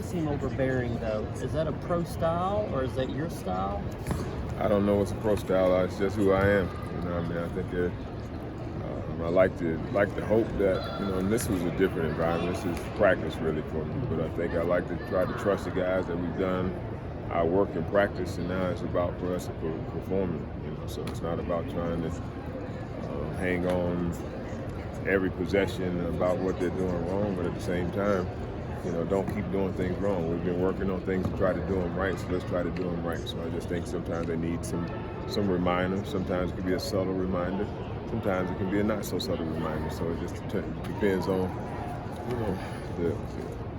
seem overbearing, though. Is that a pro style, or is that your style? I don't know what's a pro style. It's just who I am. You know, I mean, I think I like to hope that, you know, and this was a different environment. This is practice really for me. But I think I like to try to trust the guys that we've done our work in practice, and now it's about for us performing. You know, so it's not about trying to hang on every possession about what they're doing wrong, but at the same time, you know, don't keep doing things wrong. We've been working on things to try to do them right, so let's try to do them right. So I just think sometimes they need some reminder. Sometimes it can be a subtle reminder. Sometimes it can be a not so subtle reminder. So it just depends on, you know,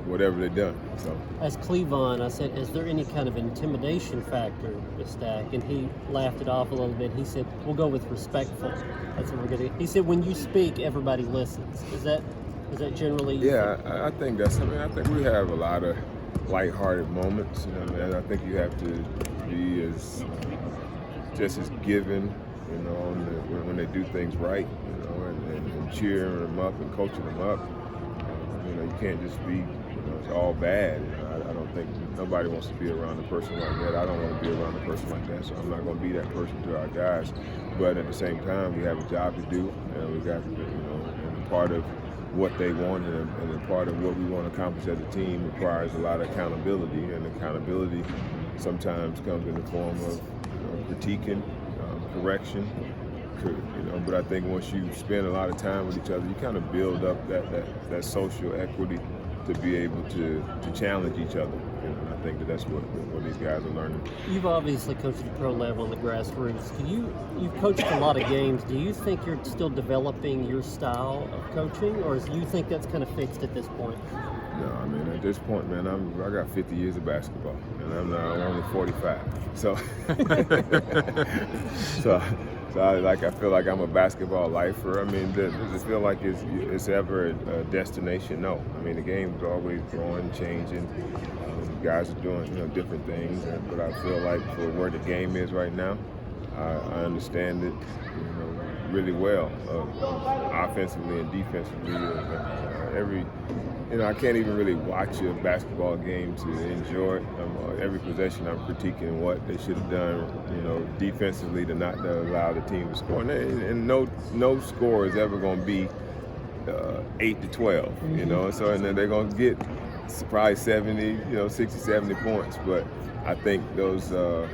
whatever they've done. So as Cleavon, I said, is there any kind of intimidation factor with Stack? And he laughed it off a little bit. He said, we'll go with respectful. That's what we're going to. He said, when you speak, everybody listens. Is that generally? Yeah, I think that's. I mean, I think we have a lot of lighthearted moments. You know, and I think you have to be just as given, you know, when they do things right, you know, and cheering them up and coaching them up. You know, you can't just be, you know, it's all bad. You know, I don't think nobody wants to be around a person like that. I don't want to be around a person like that, so I'm not going to be that person to our guys. But at the same time, we have a job to do, and we got to, you know, and part of what they want and a part of what we want to accomplish as a team requires a lot of accountability, and accountability sometimes comes in the form of, you know, critiquing, correction. You know, but I think once you spend a lot of time with each other, you kind of build up that social equity to be able to challenge each other. You know, and I think that's what these guys are learning. You've obviously coached at the pro level on the grassroots. You've coached a lot of games. Do you think you're still developing your style of coaching, or do you think that's kind of fixed at this point? No, I mean, at this point, man, I got 50 years of basketball, and I'm only 45. So, I feel like I'm a basketball lifer. I mean, does it feel like it's ever a destination? No. I mean, the game's always growing, changing. Guys are doing, you know, different things, but I feel like for where the game is right now, I understand it, you know, really well, offensively and defensively. You know, I can't even really watch a basketball game to enjoy it. Every possession I'm critiquing what they should have done, you know, defensively to not allow the team to score. And no score is ever going to be 8 to 12, you know. So, and then they're going to get probably 70, you know, 60, 70 points. But I think those are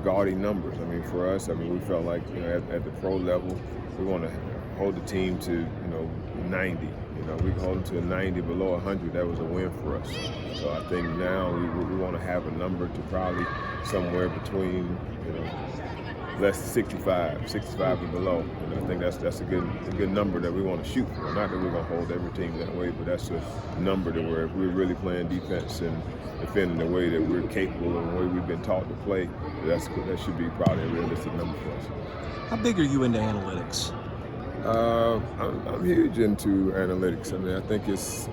gaudy numbers. I mean, for us, I mean, we felt like, you know, at the pro level, we want to hold the team to, you know, 90. You know, we can hold them to a 90 below 100. That was a win for us. So I think now we want to have a number to probably somewhere between, you know, less than 65 and below. And I think that's a good number that we want to shoot for. Not that we're going to hold every team that way, but that's a number to where if we're really playing defense and defending the way that we're capable and the way we've been taught to play, that should be probably a realistic number for us. How big are you into analytics? I'm huge into analytics. I mean, I think it's,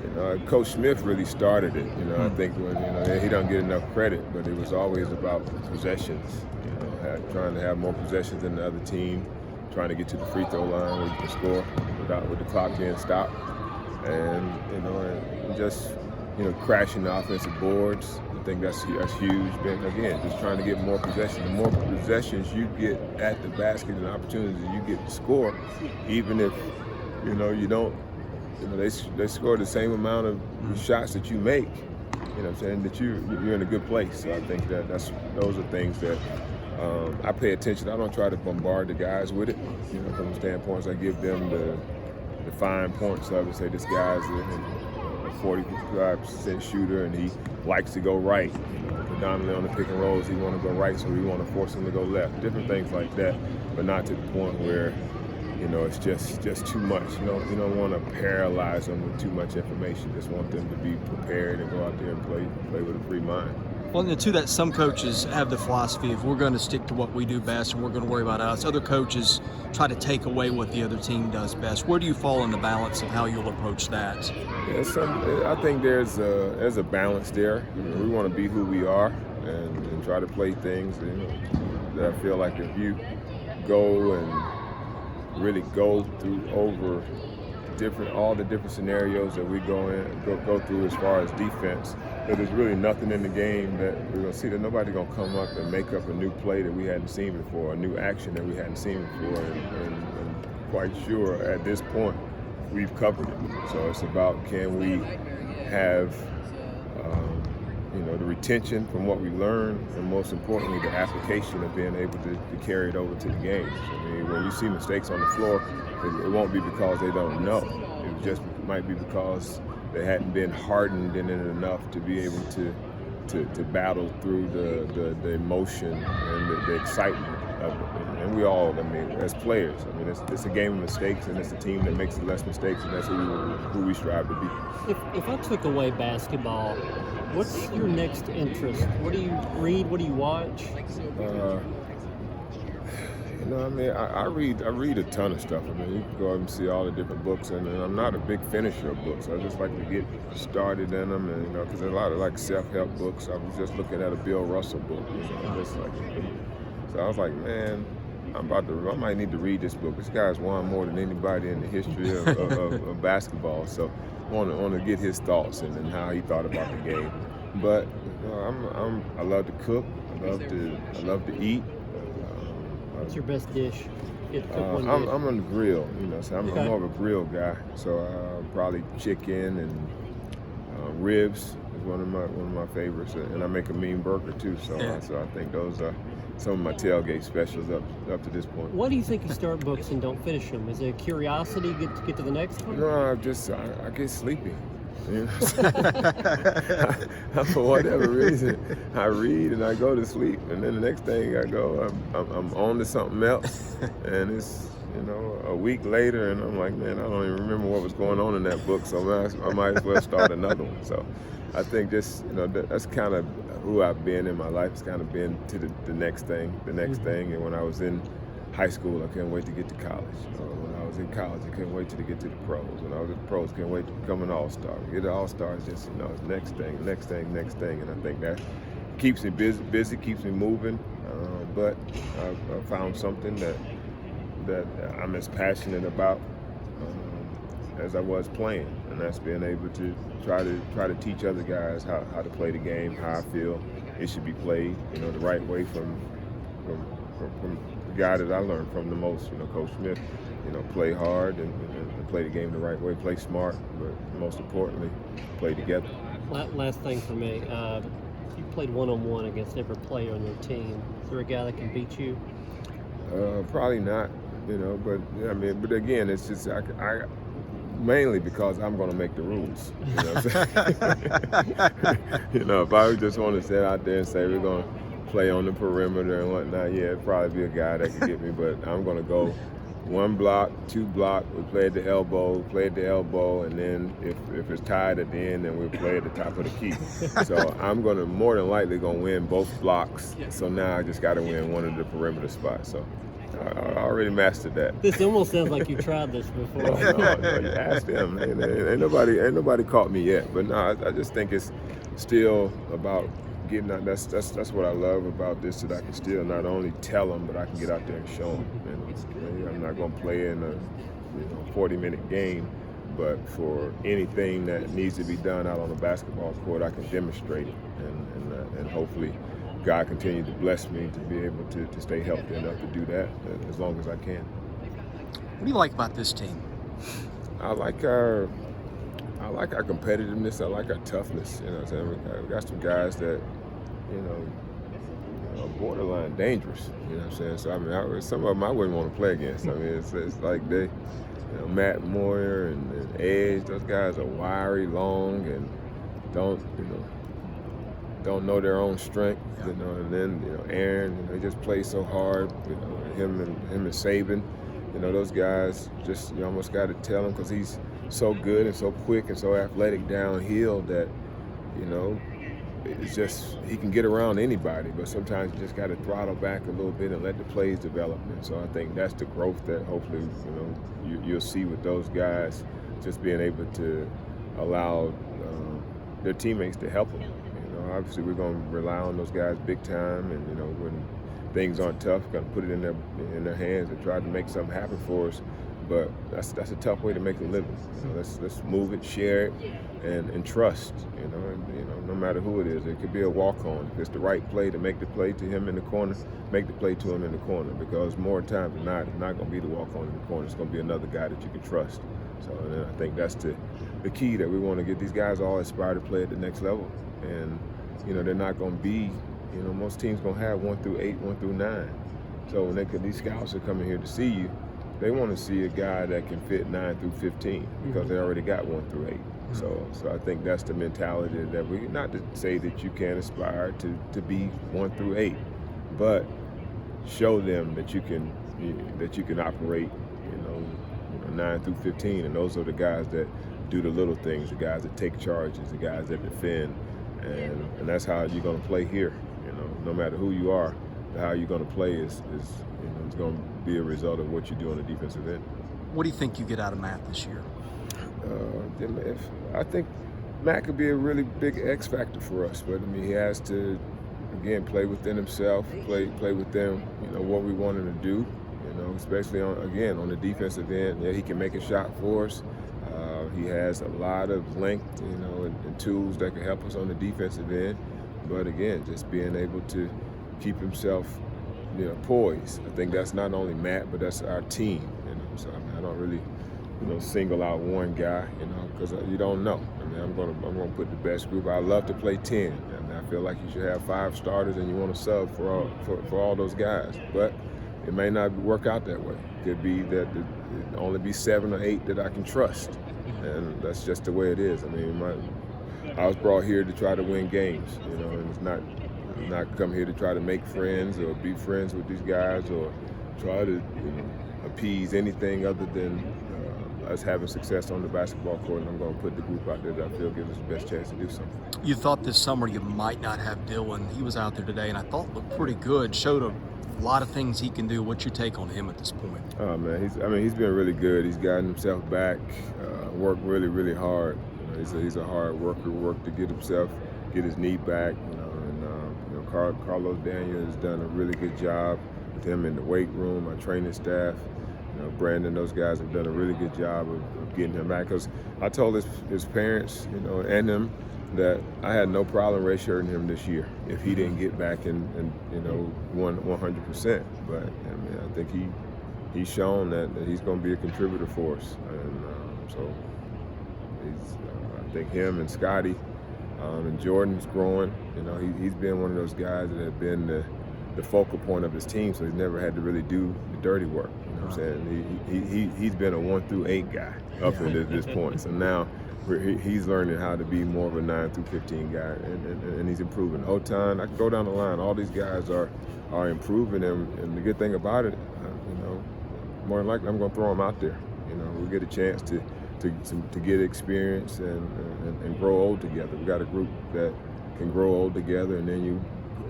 you know, Coach Smith really started it. You know, I think when, you know, he doesn't get enough credit, but it was always about possessions. You know, trying to have more possessions than the other team, trying to get to the free throw line where you can score with the clock being stopped, and, you know, and just, you know, crashing the offensive boards. I think that's huge. But again, just trying to get more possessions. The more possessions you get at the basket and opportunities you get to score, even if, you know, you don't, you know, they score the same amount of shots that you make. You know what I'm saying? That you're in a good place. So I think those are things that I pay attention. I don't try to bombard the guys with it. You know, from the standpoints, I give them the fine points of it. Say this guy's a 45% shooter and he likes to go right. You know, predominantly on the pick and rolls, he want to go right, so we want to force him to go left. Different things like that, but not to the point where, you know, it's just too much. You don't want to paralyze them with too much information. Just want them to be prepared and go out there and play with a free mind. Well, and to that, some coaches have the philosophy of we're going to stick to what we do best and we're going to worry about us. Other coaches try to take away what the other team does best. Where do you fall in the balance of how you'll approach that? Yeah, I think there's a balance there. You know, we want to be who we are and try to play things. You know, that I feel like if you go and really go through over all the different scenarios that we go through as far as defense, that there's really nothing in the game that we're gonna see that nobody's gonna come up and make up a new play that we hadn't seen before, a new action that we hadn't seen before, and quite sure at this point we've covered it. So it's about, can we have the retention from what we learned, and most importantly, the application of being able to carry it over to the games. I mean, when you see mistakes on the floor, it won't be because they don't know. It just might be because they hadn't been hardened in it enough to be able to battle through the emotion and the excitement of it. And we all, I mean, as players, I mean, it's a game of mistakes, and it's a team that makes less mistakes, and that's who we strive to be. If I took away basketball, what's your next interest? What do you read? What do you watch? I mean, I read a ton of stuff. I mean, you can go and see all the different books, and I'm not a big finisher of books. I just like to get started in them, and because there's a lot of like self-help books. I was just looking at a Bill Russell book, so I was like, man, I might need to read this book. This guy's won more than anybody in the history of basketball. So I want to get his thoughts and how he thought about the game. But I love to cook. I love to eat. What's your best dish? I'm on the grill, so I'm Okay. more of a grill guy. So probably chicken and ribs is one of my favorites, and I make a mean burger too. So so I think those are some of my tailgate specials up to this point. Why do you think you start books and don't finish them? Is it a curiosity to get to the next one? No, I get sleepy. For whatever reason, I read and I go to sleep, and then the next thing I go, I'm on to something else, and it's a week later, and I'm like, man, I don't even remember what was going on in that book, so I might as well start another one. So I think just that's kind of who I've been in my life. It's kind of been to the next thing, and when I was in high school, I couldn't wait to get to college. When I was in college, I couldn't wait to get to the pros. When I was at the pros, I couldn't wait to become an all-star. Get an all-star is just, next thing. And I think that keeps me busy, keeps me moving. But I found something that I'm as passionate about as I was playing, and that's being able to try to teach other guys how to play the game, how I feel it should be played, the right way from the guy that I learned from the most, Coach Smith. Play hard and play the game the right way, play smart, but most importantly, play together. Last thing for me, you played one-on-one against every player on your team. Is there a guy that can beat you? Probably not, but I mean, but again, it's just I mainly because I'm going to make the rules. If I just want to sit out there and say we're going to play on the perimeter and whatnot, yeah, it'd probably be a guy that could get me, but I'm going to go one block, two block, we play at the elbow, and then if it's tied at the end, then we'll play at the top of the key. So I'm more than likely going to win both blocks. So now I just got to win one of the perimeter spots. So I already mastered that. This almost sounds like you tried this before. No, you ask them. Ain't nobody caught me yet. But no, I just think it's still about getting out. That's what I love about this, that I can still not only tell them, but I can get out there and show them. And I'm not going to play in a 40-minute game, but for anything that needs to be done out on the basketball court, I can demonstrate it, and hopefully God continue to bless me to be able to stay healthy enough to do that as long as I can. What do you like about this team? I like our competitiveness. I like our toughness. We got some guys that, are borderline dangerous. So I mean, some of them I wouldn't want to play against. I mean, it's like they, Matt Moyer and Edge. Those guys are wiry, long, and don't know their own strength. And then Aaron. They just play so hard. Him and Saban. Those guys just you almost got to tell him because he's so good and so quick and so athletic downhill that it's just he can get around anybody, but sometimes you just got to throttle back a little bit and let the plays develop. And so I think that's the growth that hopefully you'll see with those guys, just being able to allow their teammates to help them. Obviously we're going to rely on those guys big time, and when things aren't tough, got to put it in their hands and try to make something happen for us. but that's a tough way to make a living. You know, let's move it, share it, and trust. You know, no matter who it is, it could be a walk-on. If it's the right play, to make the play to him in the corner, make the play to him in the corner. Because more times than not, it's not going to be the walk-on in the corner. It's going to be another guy that you can trust. So and I think that's the key that we want to get. These guys all aspire to play at the next level, and you know they're not going to be. You know, most teams going to have 1 through 8, 1 through 9. So when these scouts are coming here to see you, they want to see a guy that can fit 9 through 15 because they already got 1 through 8. So I think that's the mentality that we, not to say that you can't aspire to be 1 through 8, but show them that you can operate, 9 through 15, and those are the guys that do the little things, the guys that take charges, the guys that defend, and that's how you're going to play here. No matter who you are, how you're going to play is it's going to be a result of what you do on the defensive end. What do you think you get out of Matt this year? I think Matt could be a really big X factor for us, but I mean he has to again play within himself, play within what we want him to do. Especially on the defensive end. Yeah, he can make a shot for us. He has a lot of length, and tools that can help us on the defensive end. But again, just being able to keep himself, poised. I think that's not only Matt, but that's our team. So I mean, I don't really, single out one guy, because you don't know. I mean, I'm gonna put the best group. I love to play 10. I mean, I feel like you should have 5 starters, and you want to sub for all those guys. But it may not work out that way. It could be that it only be 7 or 8 that I can trust, and that's just the way it is. I mean, I was brought here to try to win games, and it's not come here to try to make friends or be friends with these guys or try to appease anything other than us having success on the basketball court. And I'm going to put the group out there that I feel gives us the best chance to do something. You thought this summer you might not have Dylan. He was out there today, and I thought looked pretty good. Showed a lot of things he can do. What's your take on him at this point? Oh man, he's been really good. He's gotten himself back. Worked really, really hard. He's a hard worker. Worked to get his knee back. Carlos Daniel has done a really good job with him in the weight room. Our training staff, Brandon, those guys have done a really good job of getting him back. Because I told his parents, and him, that I had no problem redshirting him this year if he didn't get back and 100%. But I mean, I think he's shown that he's going to be a contributor for us, and so I think him and Scotty and Jordan's growing. He's been one of those guys that have been the focal point of his team, so he's never had to really do the dirty work. What I'm saying? He's been a 1 through 8 guy up until this point. So now he's learning how to be more of a 9 through 15 guy, and he's improving. Otan, I can go down the line. All these guys are improving, and the good thing about it, more than likely I'm going to throw them out there. We'll get a chance to get experience and grow old together. We got a group that can grow old together, and then you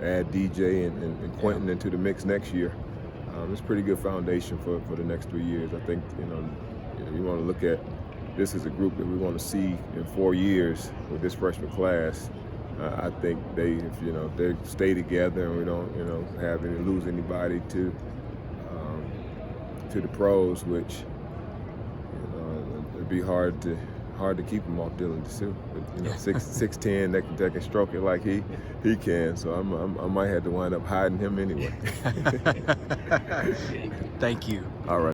add DJ and Quentin into the mix next year. It's a pretty good foundation for the next 3 years. I think you want to look at this as a group that we want to see in 4 years with this freshman class. I think if they stay together and we don't lose anybody to the pros, which it'd be hard to keep him off Dylan too. But 6'10", that can stroke it like he can. So I might have to wind up hiding him anyway. Thank you. All right.